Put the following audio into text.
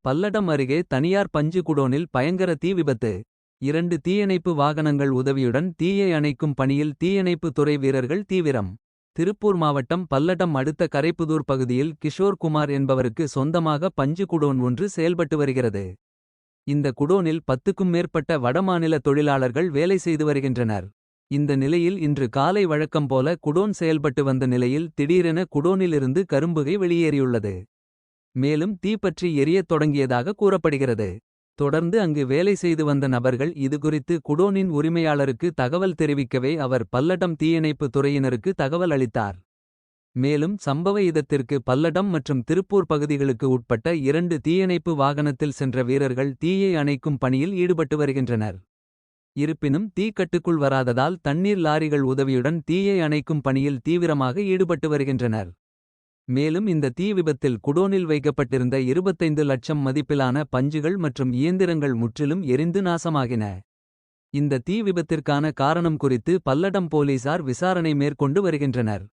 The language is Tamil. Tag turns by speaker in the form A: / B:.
A: பல்லடம் அருகே தனியார் பஞ்சு குடோனில் பயங்கர தீ விபத்து. 2 தீயணைப்பு வாகனங்கள் உதவியுடன் தீயை அணைக்கும் பணியில் தீயணைப்பு துறை வீரர்கள் தீவிரம். திருப்பூர் மாவட்டம் பல்லடம் அடுத்த கரைப்புதூர் பகுதியில் கிஷோர் குமார் என்பவருக்கு சொந்தமாக பஞ்சு குடோன் ஒன்று செயல்பட்டு வருகிறது. இந்த குடோனில் 10க்கும் மேற்பட்ட வடமாநில தொழிலாளர்கள் வேலை செய்து வருகின்றனர். இந்த நிலையில் இன்று காலை வழக்கம் போல குடோன் செயல்பட்டு வந்த நிலையில் திடீரென குடோனிலிருந்து கரும்புகை வெளியேறியுள்ளது. மேலும் தீப்பற்றி எரியத் தொடங்கியதாக கூறப்படுகிறது. தொடர்ந்து அங்கு வேலை செய்து வந்த நபர்கள் இதுகுறித்து குடோனின் உரிமையாளருக்கு தகவல் தெரிவிக்கவே அவர் பல்லடம் தீயணைப்பு துறையினருக்கு தகவல் அளித்தார். மேலும் சம்பவ இடத்திற்கு பல்லடம் மற்றும் திருப்பூர் பகுதிகளுக்கு உட்பட்ட 2 தீயணைப்பு வாகனத்தில் சென்ற வீரர்கள் தீயை அணைக்கும் பணியில் ஈடுபட்டு வருகின்றனர். இருப்பினும் தீ கட்டுக்குள் வராததால் தண்ணீர் லாரிகள் உதவியுடன் தீயை அணைக்கும் பணியில் தீவிரமாக ஈடுபட்டு வருகின்றனர். மேலும் இந்த தீ விபத்தில் குடோனில் வைக்கப்பட்டிருந்த 25 லட்சம் மதிப்பிலான பஞ்சுகள் மற்றும் இயந்திரங்கள் முற்றிலும் எரிந்து நாசமாகின. இந்த தீ விபத்திற்கான காரணம் குறித்து பல்லடம் போலீசார் விசாரணை மேற்கொண்டு வருகின்றனர்.